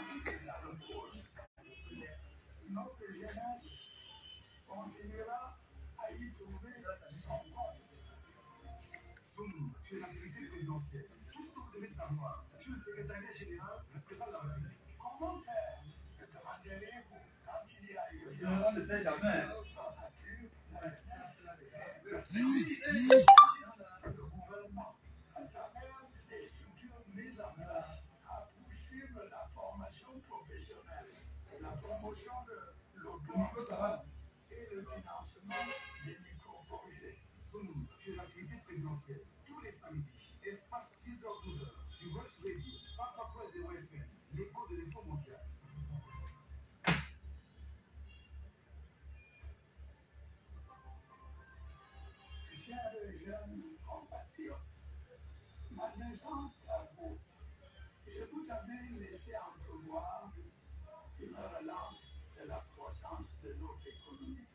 tout état de cause, notre jeunesse continuera à y trouver son compte. Zoom sur les activités présidentielles. Tout ce que vous devez savoir sur le secrétariat général du président de la République. Comment faire? Que demanderez-vous quand il y a eu On ne sait jamais. le gouvernement, à travers les structures mises en place, à poursuivre la formation professionnelle, la promotion de l'auto-emploi et le financement des micro-projets. Zoom sur les activités présidentielles. Tous les samedis, espace 10h-12h, sur Voice Radio, 103.0 FM, l'écho de l'info mondiale. Chers jeunes compatriotes, m'adressant à vous, je vous avais laissé entrevoir une relance de la croissance de notre économie.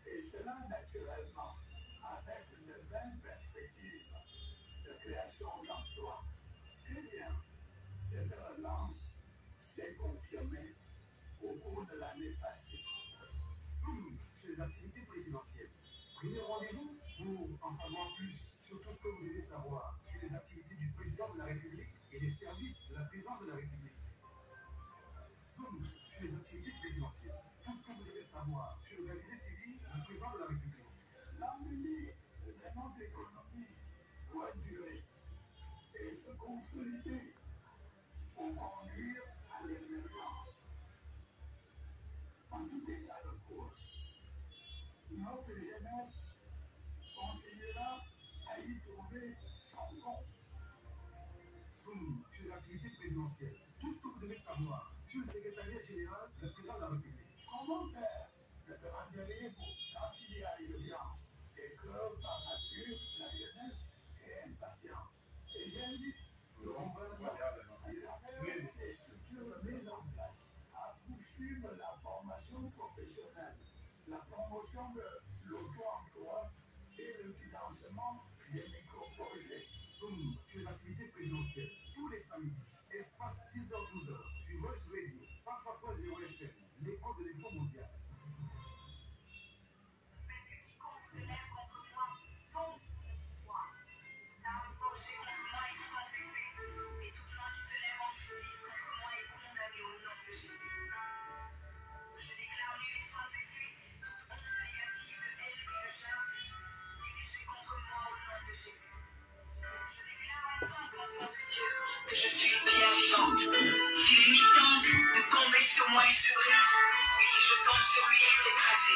Et cela naturellement avec de belles perspectives de création d'emplois. Eh bien, cette relance s'est confirmée au cours de l'année passée. Zoom sur les activités présidentielles. Prenez rendez-vous pour en savoir plus sur tout ce que vous devez savoir sur les activités du président de la République et les services de la présidence de la République. Zoom sur les activités présidentielles. Tout ce que vous devez savoir sur le cabinet civil du président de la République. L'emmener de notre économie doit durer et se consolider pour conduire à l'émergence. En tout état de cause, notre jeunesse continuera à y trouver son compte. Zoom sur les activités présidentielles. Tout ce que vous devez savoir sur le secrétariat général du président de la République. Comment faire? Que demanderez-vous quand il y a urgence et que par nature la jeunesse est impatiente? Et j'invite le gouvernement à travers les structures mises en place à poursuivre la formation professionnelle, la promotion de l'auto-emploi et le financement des micro-projets. Zoom sur les activités présidentielles. Tous les samedis, espace 10h-12h, sur Voice Radio, 103.0 FM, l'écho de l'info mondiale. Parce que quiconque se lève contre moi tombe sous mon pouvoir. L'arme forgée contre moi est sans effet, et toute main qui se lève en justice contre moi est condamnée au nom de Jésus. Je déclare nul et sans effet toute onde négative de haine et de jalousie dirigée contre moi au nom de Jésus. Je déclare en tant qu'enfant de Dieu que je suis une pierre vivante. Si l'ennemi tente de tomber sur moi, il se brise, et si je tombe sur lui, il est écrasé.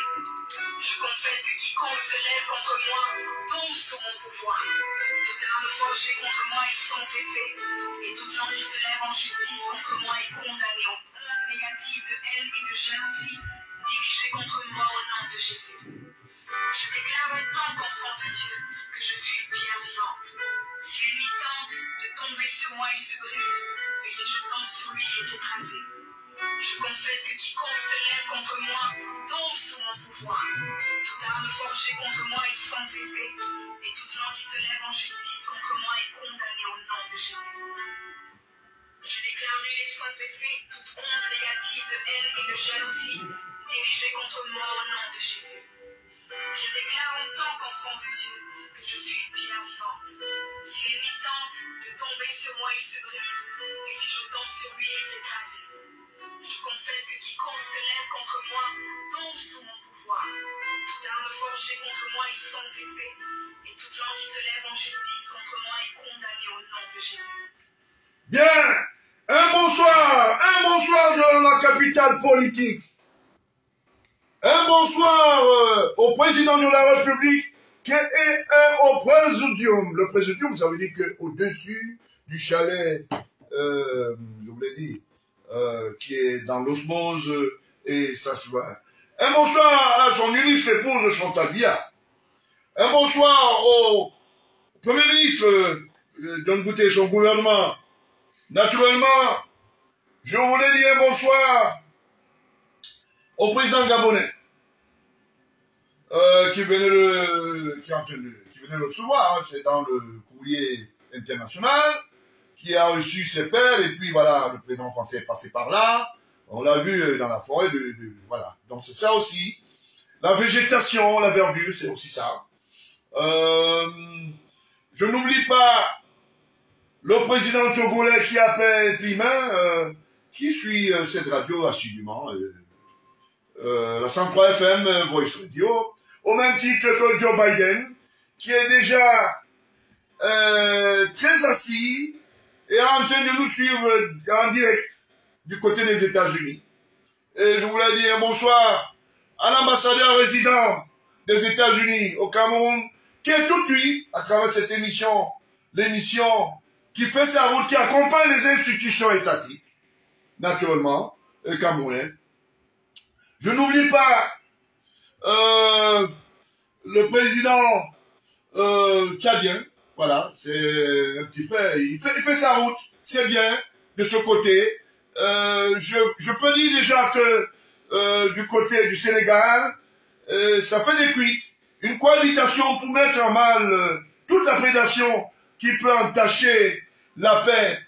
Je confesse que quiconque se lève contre moi tombe sous mon pouvoir. Toute arme forgée contre moi est sans effet, et toute langue qui se lève en justice contre moi est condamnée aux ondes négatives de haine et de jalousie dirigées contre moi au nom de Jésus. Je déclare en tant qu'enfant de Dieu que je suis une pierre vivante. Si l'ennemi tente de tomber sur moi, il se brise, et si je tombe sur lui, il est écrasé. Je confesse que quiconque se lève contre moi tombe sous mon pouvoir. Toute arme forgée contre moi est sans effet, et toute langue qui se lève en justice contre moi est condamnée au nom de Jésus. Je déclare nul et sans effet toute onde négative de haine et de jalousie dirigée contre moi au nom de Jésus. Je déclare en tant qu'enfant de Dieu que je suis une pierre vivante. Si l'ennemi tente de tomber sur moi, il se brise, et si je tombe sur lui, il est écrasé. Je confesse que quiconque se lève contre moi tombe sous mon pouvoir. Toute arme forgée contre moi est sans effet, et toute langue qui se lève en justice contre moi est condamnée au nom de Jésus. Bien, un bonsoir de la capitale politique. Un bonsoir au président de la République qui est au présidium. Le présidium, ça veut dire qu'au-dessus du chalet, je vous l'ai dit, qui est dans l'osmose et ça se voit. Un bonsoir à son illustre épouse Chantal Biya. Un bonsoir au Premier ministre John Bouté et son gouvernement. Naturellement, je voulais dire un bonsoir au président gabonais qui venait le recevoir, hein, c'est dans le courrier international, qui a reçu ses pères, et puis voilà, le président français est passé par là, on l'a vu dans la forêt, voilà. Donc c'est ça aussi. La végétation, la verdure, c'est aussi ça. Je n'oublie pas le président togolais qui appelle Pima, qui suit cette radio assidûment, la 103 FM Voice Radio, au même titre que Joe Biden, qui est déjà très assis et en train de nous suivre en direct du côté des États-Unis. Et je voulais dire bonsoir à l'ambassadeur résident des États-Unis au Cameroun, qui est tout de suite, à travers cette émission, l'émission qui fait sa route, qui accompagne les institutions étatiques, naturellement, les Camerounais. Je n'oublie pas le président tchadien, voilà, c'est un petit frère, il fait sa route, c'est bien, de ce côté. Je peux dire déjà que du côté du Sénégal, ça fait des cuites, une cohabitation pour mettre en mal toute la prédation qui peut entacher la paix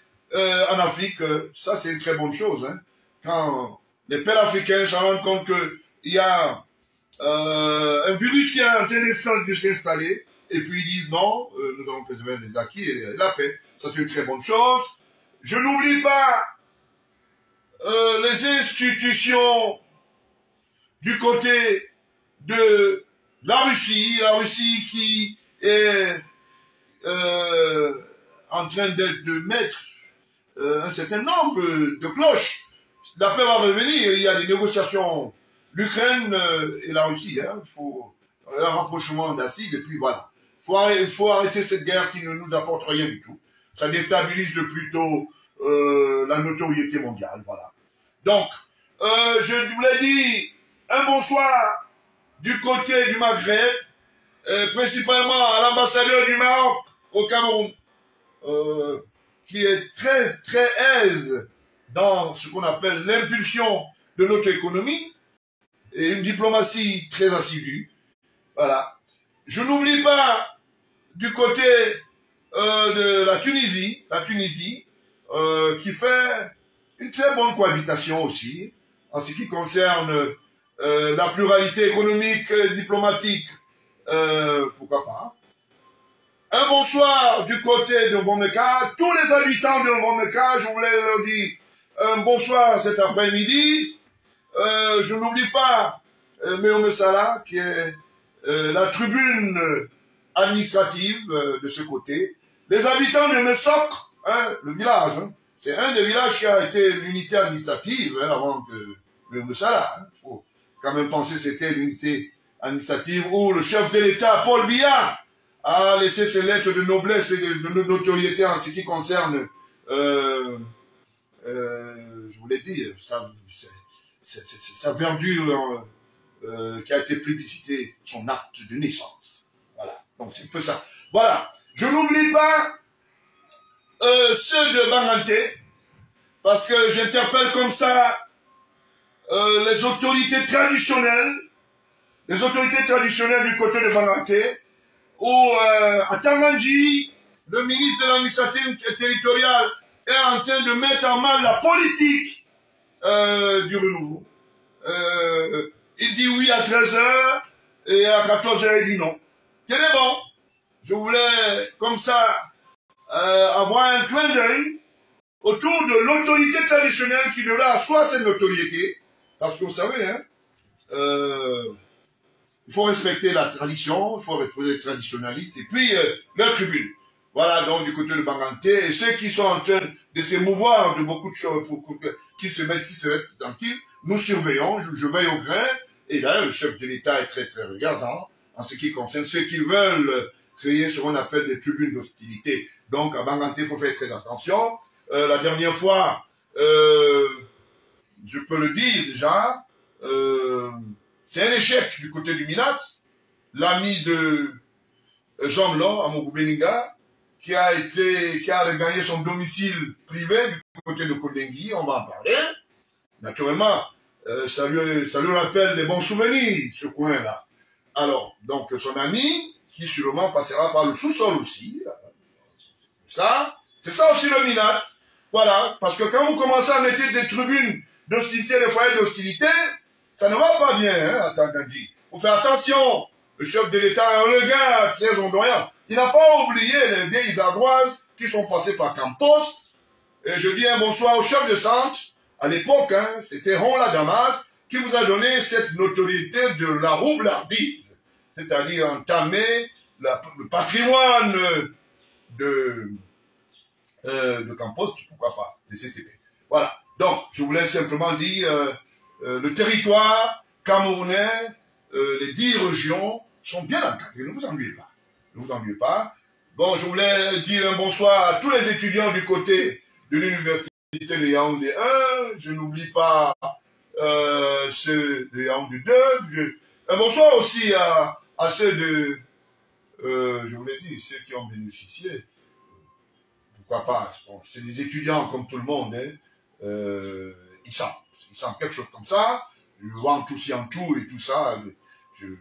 en Afrique. Ça, c'est une très bonne chose. Hein. Quand les pères africains se rendent compte qu'il y a un virus qui est en train de s'installer, et puis ils disent non, nous allons préserver les acquis et la paix. Ça, c'est une très bonne chose. Je n'oublie pas les institutions du côté de la Russie qui est en train de mettre un certain nombre de cloches. La paix va revenir, il y a des négociations, l'Ukraine et la Russie, hein, il faut un rapprochement d'assises, et puis voilà. Il faut arrêter cette guerre qui ne nous apporte rien du tout. Ça déstabilise plutôt la notoriété mondiale, voilà. Donc, je voulais dire un bonsoir du côté du Maghreb, principalement à l'ambassadeur du Maroc au Cameroun, qui est très, très aise dans ce qu'on appelle l'impulsion de notre économie et une diplomatie très assidue. Voilà. Je n'oublie pas du côté de la Tunisie, qui fait une très bonne cohabitation aussi, en ce qui concerne la pluralité économique, diplomatique, pourquoi pas. Un bonsoir du côté de Mbomeka. Tous les habitants de Mbomeka, je voulais leur dire un bonsoir cet après-midi. Je n'oublie pas Méome Salah, qui est la tribune administrative de ce côté. Les habitants de Messok, hein, le village, hein, c'est un des villages qui a été l'unité administrative hein, avant que Méome Salah. Il faut quand même penser que c'était l'unité administrative où le chef de l'État, Paul Biya, a laissé ses lettres de noblesse et de notoriété en ce qui concerne, je vous l'ai dit, sa verdure qui a été plébiscitée, son acte de naissance. Voilà, donc c'est un peu ça. Voilà, je n'oublie pas ceux de Banganté, parce que j'interpelle comme ça les autorités traditionnelles du côté de Banganté, où à Tamanji, le ministre de l'administration territoriale est en train de mettre en mal la politique du renouveau. Il dit oui à 13h et à 14h il dit non. Tenez bon, je voulais comme ça avoir un clin d'œil autour de l'autorité traditionnelle qui devrait asseoir cette notoriété. Parce que vous savez, hein, il faut respecter la tradition, il faut respecter les traditionnalistes, et puis leur tribune. Voilà, donc du côté de Banganté, et ceux qui sont en train de se mouvoir de beaucoup de choses, qui se restent tranquilles, nous surveillons, je veille au grain, et d'ailleurs le chef de l'État est très très regardant, en ce qui concerne ceux qui veulent créer ce qu'on appelle des tribunes d'hostilité. Donc à Banganté, il faut faire très attention. La dernière fois, je peux le dire déjà, c'est un échec du côté du Minat, l'ami de Jean Mlo, Amougou Beninga, qui a regagné son domicile privé du côté de Kodengui, on va en parler. Naturellement, ça lui rappelle des bons souvenirs, ce coin-là. Alors, donc son ami, qui sûrement passera par le sous-sol aussi, ça, C'est ça aussi le minat. Voilà, parce que quand vous commencez à mettre des tribunes d'hostilité, des foyers d'hostilité, ça ne va pas bien, hein, Tangandji. Il faut faire attention. Le chef de l'État a un regard très ondoyant. Il n'a pas oublié les vieilles ardoises qui sont passées par Campos. Et je dis un bonsoir au chef de centre. À l'époque, hein, c'était Ron Damas qui vous a donné cette notoriété de la roublardise. C'est-à-dire entamer le patrimoine de Campos, pourquoi pas, des CCP. Voilà. Donc, je voulais simplement dire, le territoire camerounais, les 10 régions sont bien encadrées. Ne vous ennuyez pas. Ne vous ennuyez pas. Bon, je voulais dire un bonsoir à tous les étudiants du côté de l'université de Yaoundé 1. Je n'oublie pas ceux de Yaoundé 2. Un bonsoir aussi à ceux de, je vous l'ai dit, ceux qui ont bénéficié. Pourquoi pas, bon, c'est des étudiants comme tout le monde, hein. Ils sentent quelque chose comme ça. Je vois en tout et tout ça. Il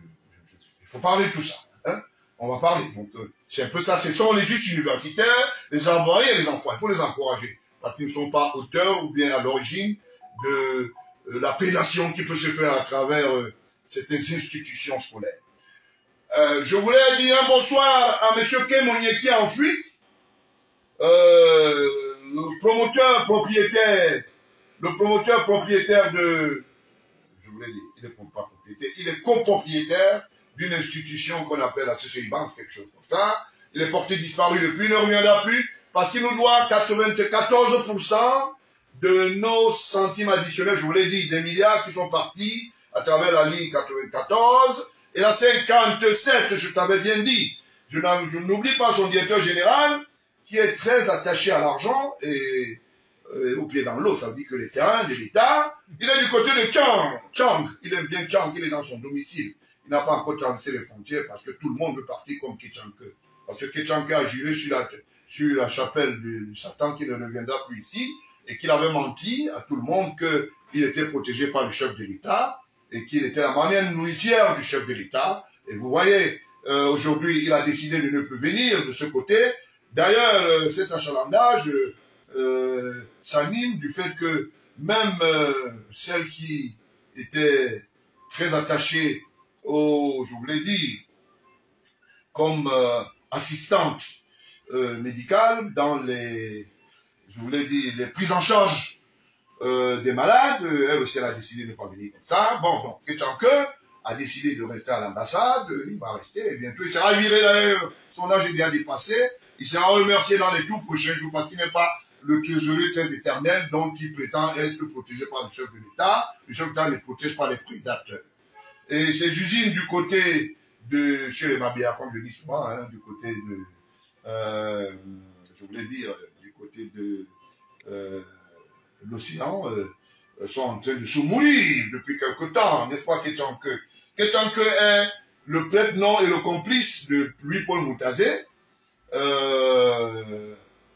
faut parler de tout ça. Hein. On va parler. Donc, c'est un peu ça. Ce sont les justes universitaires, les arborés et les enfants. Il faut les encourager. Parce qu'ils ne sont pas auteurs ou bien à l'origine de la prédation qui peut se faire à travers certaines institutions scolaires. Je voulais dire un bonsoir à M. Kémonier qui est en fuite. Le promoteur propriétaire de, je vous l'ai dit, il est pas propriétaire, il est copropriétaire d'une institution qu'on appelle la Société Banque, quelque chose comme ça. Il est porté disparu depuis, il ne reviendra plus, parce qu'il nous doit 94% de nos centimes additionnels, je vous l'ai dit, des milliards qui sont partis à travers la ligne 94, et la 57, je t'avais bien dit. Je n'oublie pas son directeur général, qui est très attaché à l'argent et au pied dans l'eau, ça veut dire que les terrains de l'État, il est du côté de Chang, il aime bien Chang, il est dans son domicile. Il n'a pas encore traversé les frontières parce que tout le monde veut partir comme Kéchanke. Parce que Kéchanke a juré sur la chapelle du Satan qu'il ne reviendra plus ici et qu'il avait menti à tout le monde qu'il était protégé par le chef de l'État et qu'il était la manière nourricière du chef de l'État. Et vous voyez, aujourd'hui, il a décidé de ne plus venir de ce côté. D'ailleurs, cet achalandage s'anime du fait que même celle qui était très attachée je vous l'ai dit, comme assistante médicale dans les, je vous l'ai dit, les prises en charge des malades, elle aussi elle a décidé de ne pas venir comme ça. Bon, donc, Kéchanke a décidé de rester à l'ambassade, il va rester, et bientôt il sera viré d'ailleurs, son âge est bien dépassé. Il sera remercié dans les tout prochains jours parce qu'il n'est pas le trésorier très éternel dont il prétend être protégé par le chef de l'État. Le chef de l'État les protège par les prédateurs. Et ces usines du côté de, chez les Mabéa, comme je dis souvent, hein, du côté de, je voulais dire, du côté de l'océan, sont en train de se mourir depuis quelque temps, n'est-ce pas, Kéchanke? Kéchanke est le prête-nom et le complice de Louis-Paul Moutazé.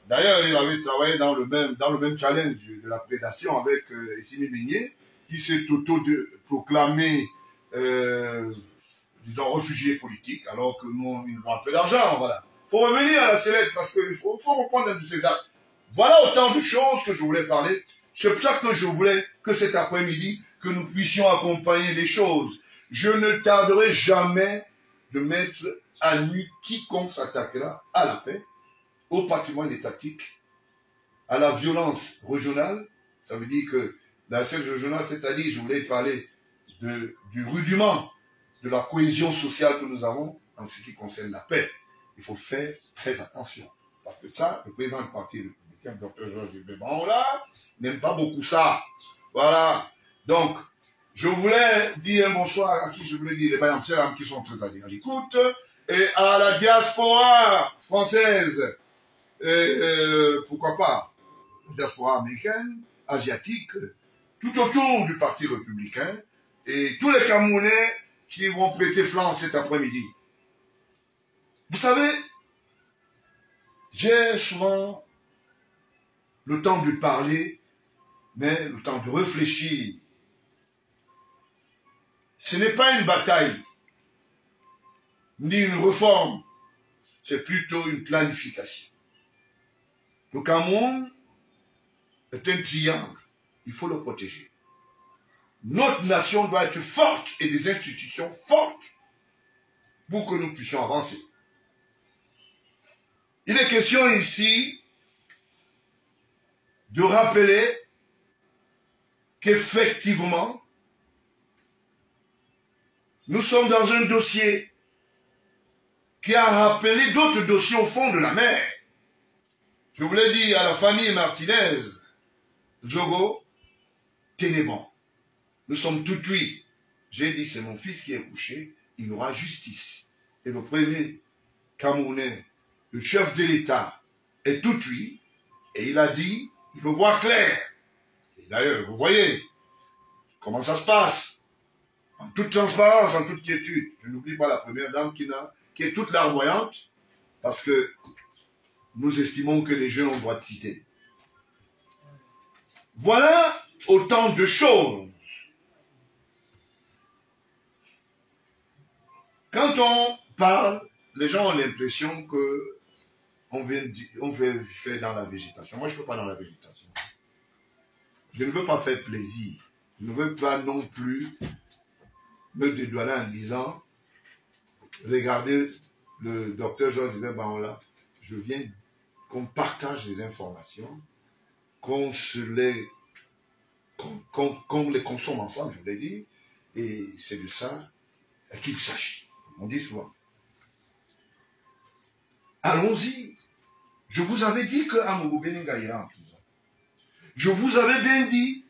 D'ailleurs, il avait travaillé dans le même challenge de la prédation avec Essini Beignet, qui s'est auto-proclamé, disons, réfugié politique, alors que nous, il nous doit un peu d'argent, voilà. Il faut revenir à la sellette, parce qu'il faut reprendre un de ces actes. Voilà autant de choses que je voulais parler. C'est pour ça que je voulais que cet après-midi, que nous puissions accompagner les choses. Je ne tarderai jamais de mettre à nu quiconque s'attaquera à la paix, au patrimoine étatique, à la violence régionale. Ça veut dire que la violence régionale, c'est-à-dire, je voulais parler du rudiment de la cohésion sociale que nous avons en ce qui concerne la paix. Il faut faire très attention. Parce que ça, le président du parti républicain, Dr. Georges Béban, là, n'aime pas beaucoup ça. Voilà. Donc, je voulais dire un bonsoir à qui je voulais dire, les Bayamseram qui sont très à l'écoute, et à la diaspora française, pourquoi pas, la diaspora américaine, asiatique, tout autour du parti républicain, et tous les Camerounais qui vont prêter flanc cet après-midi. Vous savez, j'ai souvent le temps de parler, mais le temps de réfléchir. Ce n'est pas une bataille, ni une réforme, c'est plutôt une planification. Le Cameroun est un triangle. Il faut le protéger. Notre nation doit être forte et des institutions fortes pour que nous puissions avancer. Il est question ici de rappeler qu'effectivement, nous sommes dans un dossier qui a rappelé d'autres dossiers au fond de la mer. Je voulais dire à la famille Martinez, Zogo, tenez bon. Nous sommes tout cuits. J'ai dit, c'est mon fils qui est couché, il y aura justice. Et le premier Camerounais, le chef de l'État, est tout cuit, et il a dit, il veut voir clair. Et d'ailleurs, vous voyez comment ça se passe. En toute transparence, en toute quiétude. Je n'oublie pas la première dame qui est toute larmoyante, parce que nous estimons que les jeunes ont droit de citer. Voilà autant de choses. Quand on parle, les gens ont l'impression que on veut faire dans la végétation. Moi, je ne veux pas dans la végétation. Je ne veux pas faire plaisir. Je ne veux pas non plus me dédouaner en disant, regardez le docteur Georges Baola, je viens qu'on partage les informations, qu'on les consomme ensemble, je vous l'ai dit, et c'est de ça qu'il s'agit. On dit souvent. Allons-y. Je vous avais dit que Amogo Beninga ira en prison. Je vous avais bien dit,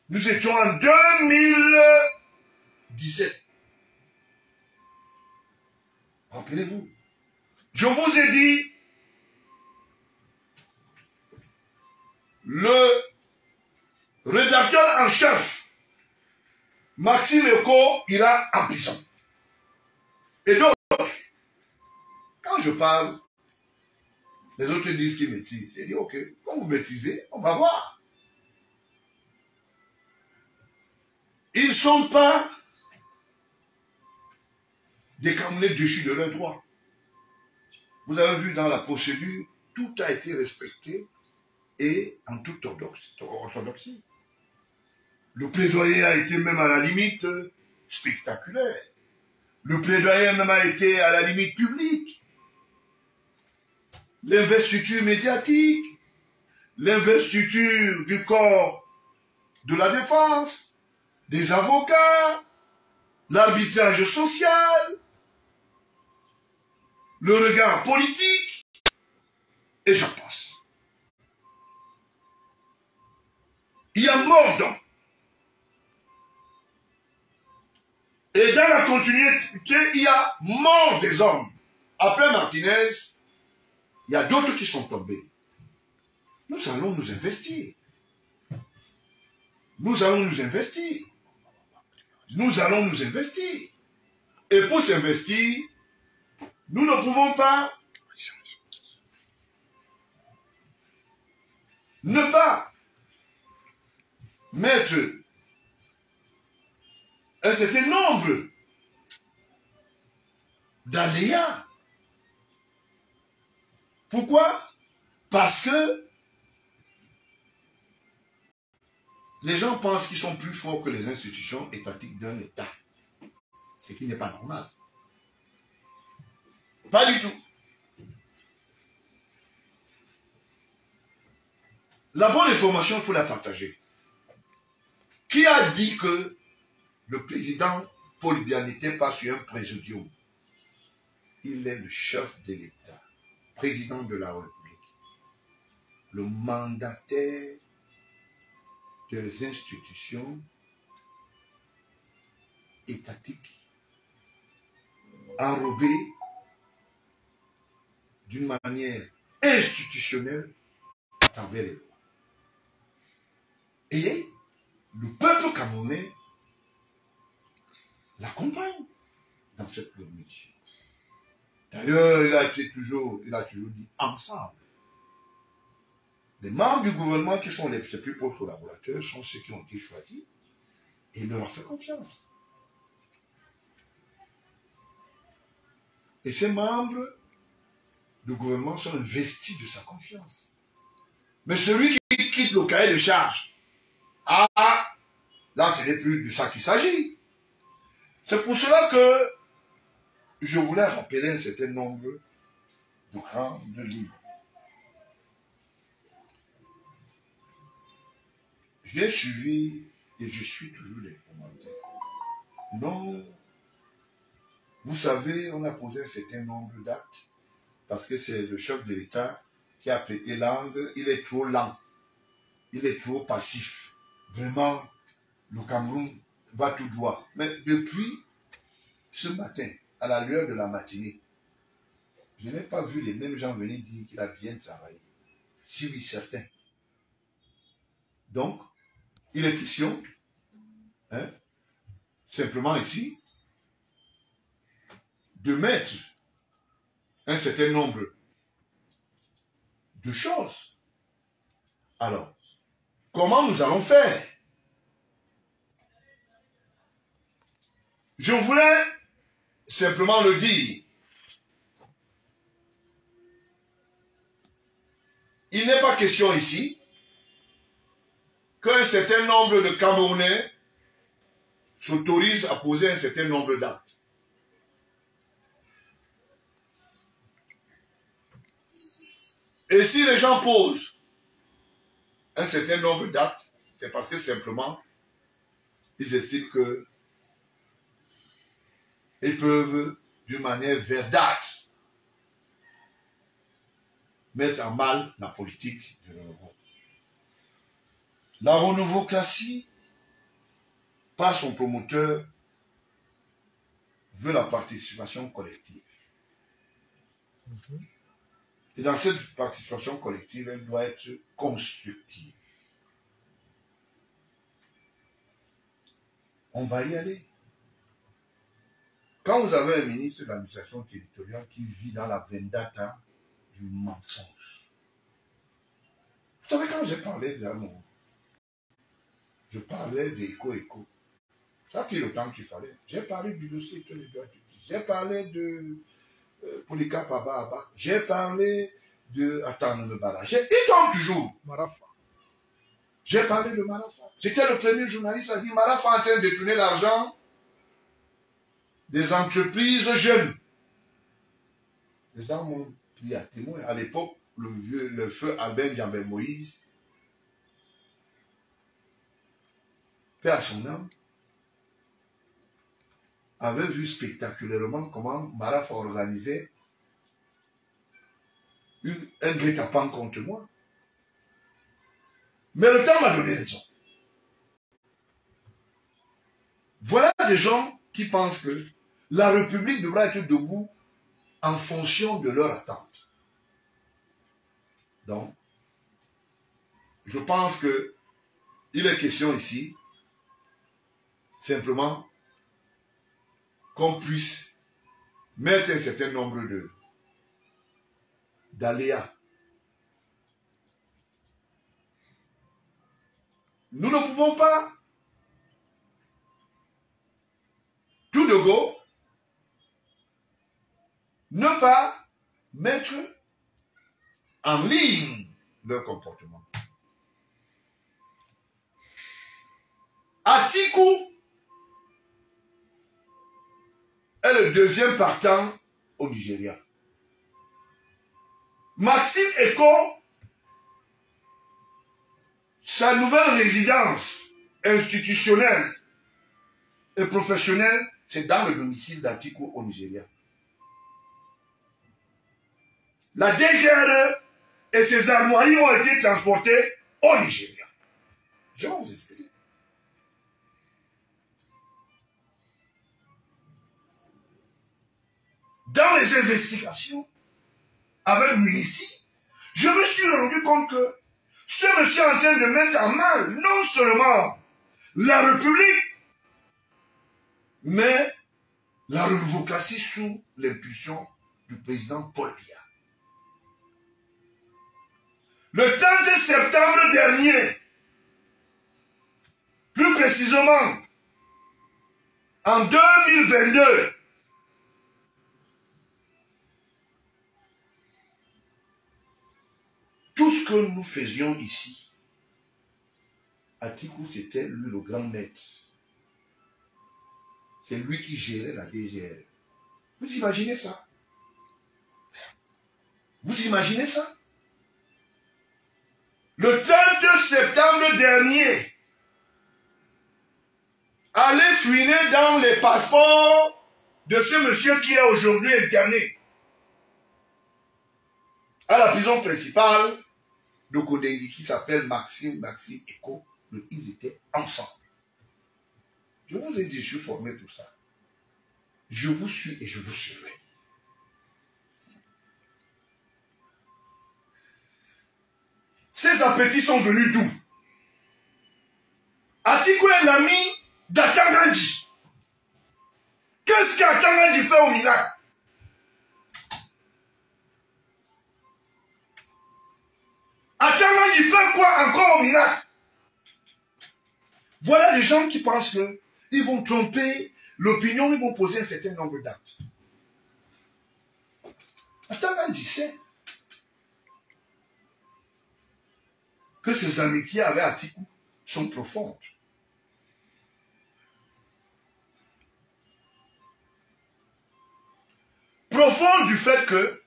nous étions en 2017. Rappelez-vous. Je vous ai dit, le rédacteur en chef, Maxime Eko, ira en prison. Et d'autres, quand je parle, les autres disent qu'ils maîtrisent. C'est dit, ok, quand vous maîtrisez, on va voir. Ils ne sont pas des Camerounais déchus de leurs droits. Vous avez vu dans la procédure, tout a été respecté et en toute orthodoxie. Le plaidoyer a été même à la limite spectaculaire. Le plaidoyer même a été à la limite publique. L'investiture médiatique, l'investiture du corps de la défense, des avocats, l'arbitrage social, le regard politique, et j'en passe. Il y a mort d'hommes. Et dans la continuité, il y a mort des hommes. Après Martinez, il y a d'autres qui sont tombés. Nous allons nous investir. Nous allons nous investir. Nous allons nous investir. Et pour s'investir, nous ne pouvons pas ne pas mettre un certain nombre d'aléas. Pourquoi? Parce que les gens pensent qu'ils sont plus forts que les institutions étatiques d'un État. Ce qui n'est pas normal. Pas du tout. La bonne information, il faut la partager. Qui a dit que le président Paul Biya n'était pas sur un présidium? Il est le chef de l'État, président de la République, le mandataire des institutions étatiques, enrobé d'une manière institutionnelle à travers les lois. Et le peuple camerounais l'accompagne dans cette mission. D'ailleurs, il a toujours dit ensemble. Les membres du gouvernement qui sont ses plus proches collaborateurs sont ceux qui ont été choisis et il leur a fait confiance. Et ces membres le gouvernement sont investis de sa confiance. Mais celui qui quitte le cahier de charge, là, ce n'est plus de ça qu'il s'agit. C'est pour cela que je voulais rappeler un certain nombre de grandes livres. J'ai suivi et je suis toujours les commentaires. Non, vous savez, on a posé un certain nombre d'actes parce que c'est le chef de l'État qui a prêté langue. Il est trop lent, il est trop passif. Vraiment, le Cameroun va tout droit. Mais depuis ce matin, à la lueur de la matinée, je n'ai pas vu les mêmes gens venir dire qu'il a bien travaillé. Si oui, certain. Donc, il est question, simplement ici, de mettre un certain nombre de choses. Alors, comment nous allons faire? Je voulais simplement le dire. Il n'est pas question ici qu'un certain nombre de Camerounais s'autorisent à poser un certain nombre d'actes. Et si les gens posent un certain nombre d'actes, c'est parce que simplement, ils estiment que ils peuvent, d'une manière verdâtre, mettre en mal la politique du renouveau. La renouveau-classie, par son promoteur, veut la participation collective. Et dans cette participation collective, elle doit être constructive. On va y aller. Quand vous avez un ministre de l'administration territoriale qui vit dans la vendetta du mensonge. Vous savez, quand j'ai parlé de l'amour, je parlais d'éco. Ça a pris le temps qu'il fallait. J'ai parlé du dossier sur les droits du justice. J'ai parlé de Polycarpe Abba. J'ai parlé de Atane-Mbara. Il tombe toujours. Marafa. J'ai parlé de Marafa. J'étais le premier journaliste à dire Marafa est en train de détourner l'argent des entreprises jeunes. Les gens m'ont pris à témoin. À l'époque, le feu Albert Diambé Moïse, fait à son âme, avait vu spectaculairement comment Marafa organisait un guet-apens contre moi. Mais le temps m'a donné raison. Voilà des gens qui pensent que la République devra être debout en fonction de leur attente. Donc, je pense que il est question ici simplement qu'on puisse mettre un certain nombre d'aléas. Nous ne pouvons pas tout de go ne pas mettre en ligne leur comportement. Atiku est le deuxième partant au Nigeria. Maxime Eko, sa nouvelle résidence institutionnelle et professionnelle, c'est dans le domicile d'Atiku au Nigeria. La DGRE et ses armoiries ont été transportées au Nigeria. Je vais vous expliquer. Dans les investigations avec Munici, je me suis rendu compte que ce monsieur est en train de mettre en mal non seulement la République, mais la renouveau-classie sous l'impulsion du président Paul Biya. Le 30 septembre dernier, plus précisément en 2022, Tout ce que nous faisions ici, Atikou, c'était lui le grand maître. C'est lui qui gérait la DGR. Vous imaginez ça? Vous imaginez ça? Le 30 septembre dernier, allez fouiner dans les passeports de ce monsieur qui est aujourd'hui interné à la prison principale de Kodengi qui s'appelle Maxime Eko. Ils étaient ensemble. Je vous ai dit, je suis formé pour ça. Je vous suis et je vous surveille. Ces appétits sont venus d'où? Atikou est l'ami d'Atangandji. Qu'est-ce qu'Atangandji fait au miracle? Atangandji fait quoi encore au miracle? Voilà les gens qui pensent qu'ils vont tromper l'opinion, ils vont poser un certain nombre d'actes. Atangandji sait que ses amitiés avec Atikou sont profondes. Profondes du fait que,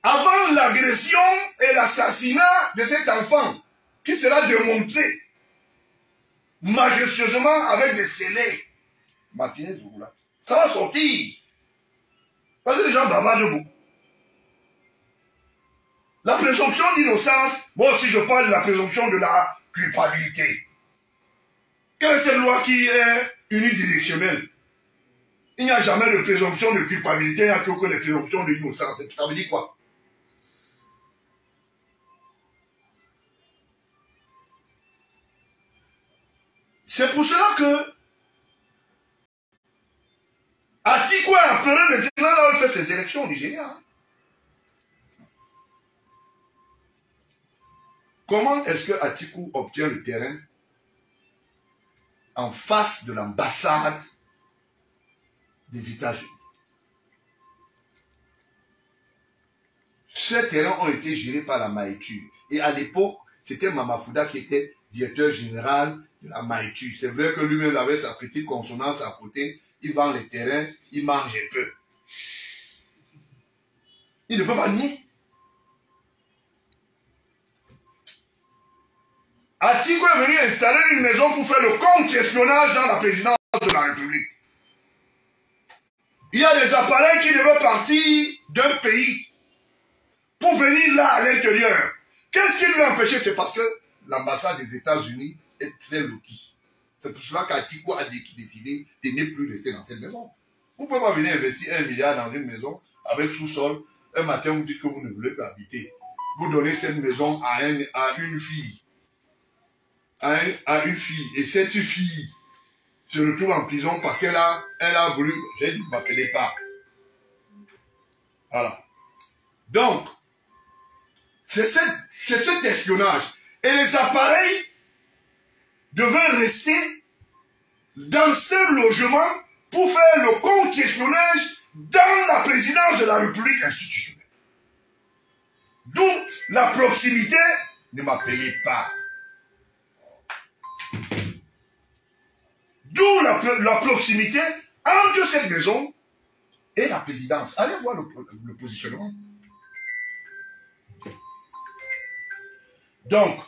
avant l'agression et l'assassinat de cet enfant, qui sera démontré majestueusement avec des scellés, Martinez Zougoula, ça va sortir. Parce que les gens bavardent beaucoup. La présomption d'innocence, moi aussi je parle de la présomption de la culpabilité. Quelle est cette loi qui est unidirectionnelle? Il n'y a jamais de présomption de culpabilité, il n'y a toujours que des présomptions d'innocence. Ça veut dire quoi? C'est pour cela que Atikou est appelé maintenant là où il fait ses élections au Nigeria. Comment est-ce que Atikou obtient le terrain en face de l'ambassade des États-Unis? Ces terrains ont été gérés par la Maïtu. Et à l'époque, c'était Mamafouda qui était directeur général de la Maïtu. C'est vrai que lui-même avait sa petite consonance à côté. Il vend les terrains, il mange un peu. Il ne peut pas nier. Atikou est venu installer une maison pour faire le contre-espionnage dans la présidence de la République. Il y a des appareils qui devaient partir d'un pays pour venir là à l'intérieur. Qu'est-ce qui lui a empêché? C'est parce que l'ambassade des États-Unis est très lotie. C'est pour cela qu'Atikou a décidé de ne plus rester dans cette maison. Vous ne pouvez pas venir investir 1 milliard dans une maison avec sous-sol. Un matin, vous dites que vous ne voulez plus habiter. Vous donnez cette maison à une fille. À une fille. Et cette fille se retrouve en prison parce qu'elle a voulu... J'ai dit, vous ne m'appelez pas. Voilà. Donc, c'est cet espionnage. Et les appareils devaient rester dans ce logement pour faire le contre-espionnage dans la présidence de la République institutionnelle. D'où la proximité, ne m'appelez pas. D'où la proximité entre cette maison et la présidence. Allez voir le positionnement. Donc,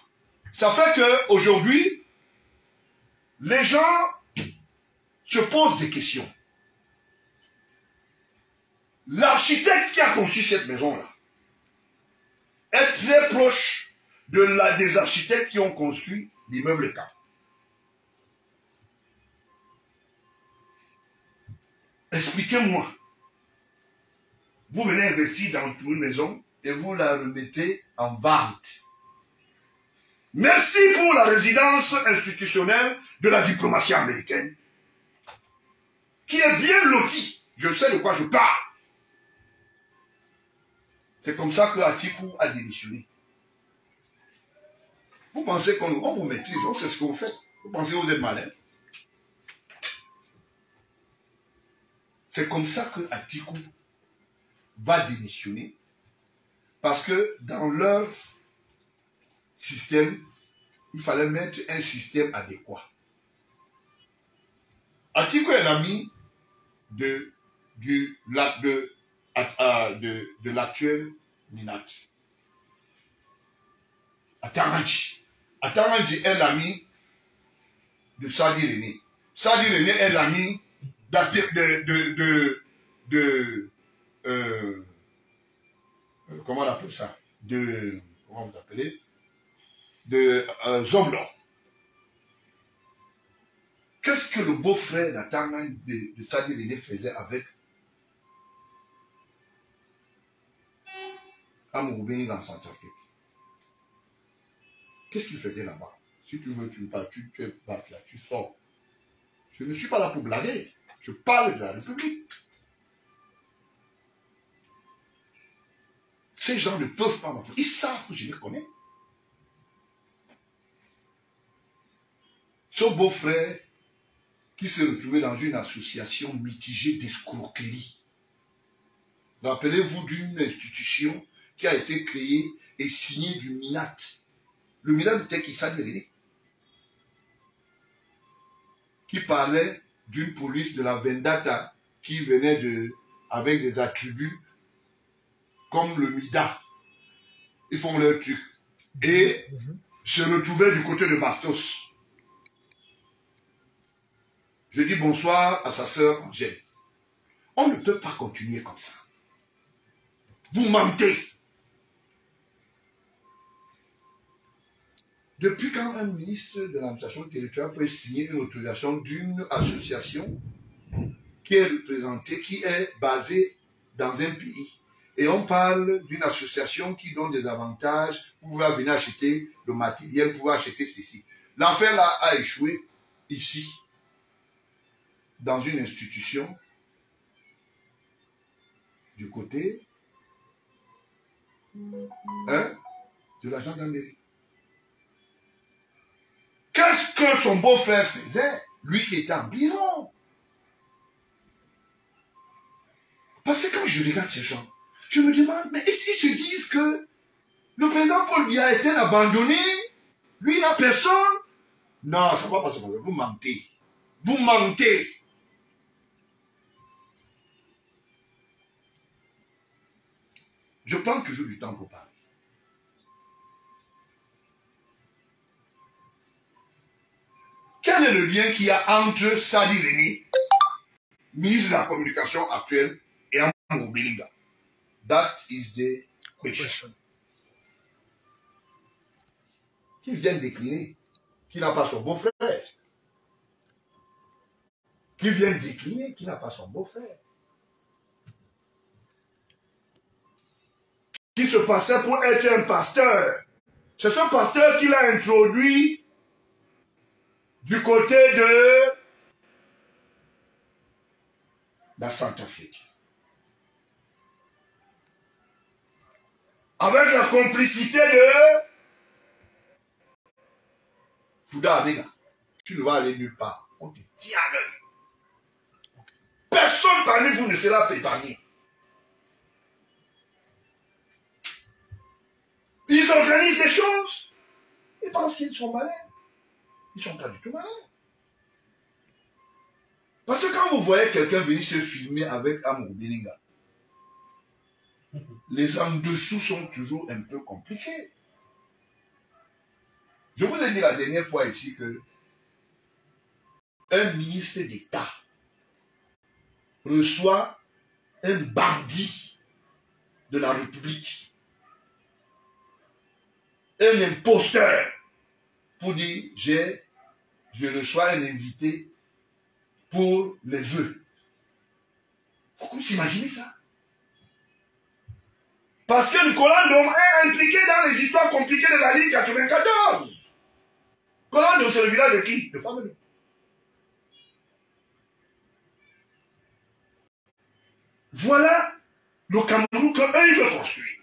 ça fait qu'aujourd'hui, les gens se posent des questions. L'architecte qui a conçu cette maison-là est très proche des architectes qui ont construit l'immeuble K. Expliquez-moi. Vous venez investir dans une maison et vous la remettez en vente. Merci pour la résidence institutionnelle de la diplomatie américaine, qui est bien lotie. Je sais de quoi je parle. C'est comme ça que Atikou a démissionné. Vous pensez qu'on vous maîtrise, on sait ce que vous faites. Vous pensez que vous êtes malin. C'est comme ça que Atikou va démissionner parce que dans leur système, il fallait mettre un système adéquat. Atiku est l'ami de l'actuel Minat. Ataranji est l'ami de Sadi René. Sadi René est l'ami comment on appelle ça? Comment vous appelez? Zomlo. Qu'est-ce que le beau-frère d'Ataranji de Sadi René faisait avec Amoubeni dans Centrafrique? Qu'est-ce qu'il faisait là-bas? Si tu veux, tu es battu là, tu sors. Je ne suis pas là pour blaguer. Je parle de la République. Ces gens ne peuvent pas m'en faire. Ils savent que je les connais. Son beau-frère qui s'est retrouvé dans une association mitigée d'escroquerie. Rappelez-vous d'une institution qui a été créée et signée du Minat. Le Minat était qui s'adhérait, qui parlait d'une police de la vendetta qui venait avec des attributs comme le Mida. Ils font leur truc. Et se retrouvaient du côté de Bastos. Je dis bonsoir à sa sœur Angèle. On ne peut pas continuer comme ça. Vous mentez. Depuis quand un ministre de l'administration territoriale peut signer une autorisation d'une association qui est représentée, qui est basée dans un pays, et on parle d'une association qui donne des avantages pour pouvoir venir acheter le matériel, pour pouvoir acheter ceci. L'affaire là a échoué ici, dans une institution, du côté de la gendarmerie. Qu'est-ce que son beau-frère faisait, lui qui était en prison? Parce que quand je regarde ces gens, je me demande, mais est-ce qu'ils se disent que le président Paul Biya a été abandonné? Lui, il n'a personne? Non, ça ne va pas se passer. Vous mentez. Vous mentez. Je prends toujours du temps pour parler. Quel est le lien qu'il y a entre Sadi René, ministre de la Communication actuelle, et Amadou Belinga? That is the question. Qui vient décliner, qui n'a pas son beau-frère. Qui vient décliner, qui n'a pas son beau-frère. Qui se passait pour être un pasteur. C'est ce pasteur qui l'a introduit du côté de la Centrafrique. Avec la complicité de Fouda Abega. Tu ne vas aller nulle part. On te tient à l'œil. Personne parmi vous ne sera épargné. Ils organisent des choses. Ils pensent qu'ils sont malins. Ils ne sont pas du tout malins. Parce que quand vous voyez quelqu'un venir se filmer avec Amadou Belinga, les en dessous sont toujours un peu compliqués. Je vous ai dit la dernière fois ici que un ministre d'État reçoit un bandit de la République, un imposteur, pour dire je reçois un invité pour les vœux. Vous imaginez ça? Parce que Nicolas Ndom est impliqué dans les histoires compliquées de la Ligue 94. Nicolas Ndom, c'est le village de qui? De Famille. Voilà le Cameroun qu'eux, ils veulent construire.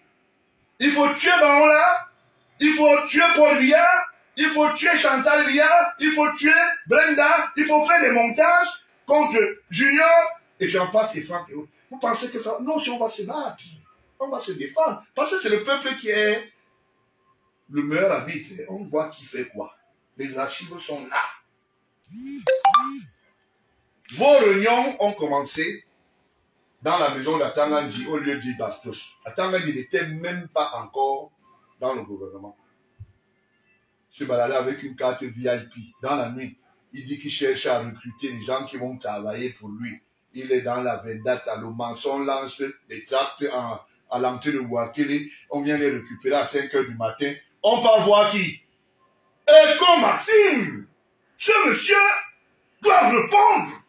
Il faut tuer Baola, il faut tuer Paul Biya, il faut tuer Chantal Biya, il faut tuer Brenda, il faut faire des montages contre Junior, et j'en passe et Franck et autres. Vous pensez que ça... Non, si on va se battre, on va se défendre. Parce que c'est le peuple qui est le meilleur arbitre. On voit qui fait quoi. Les archives sont là. Vos réunions ont commencé dans la maison d'Atangandi au lieu de Bastos. Atangandi n'était même pas encore dans le gouvernement. Se balader avec une carte VIP dans la nuit. Il dit qu'il cherche à recruter des gens qui vont travailler pour lui. Il est dans la Vendate à Lomanson, lance des tracts à l'entrée de Ouakele. On vient les récupérer à 5 h du matin. On part voir qui? Eko Maxime! Ce monsieur doit répondre.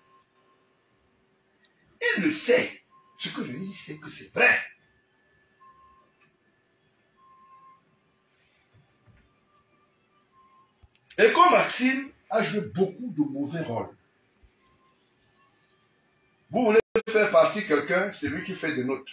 Il le sait. Ce que je dis, c'est que c'est vrai. Eko Maxime a joué beaucoup de mauvais rôles. Vous voulez faire partie de quelqu'un, c'est lui qui fait des notes.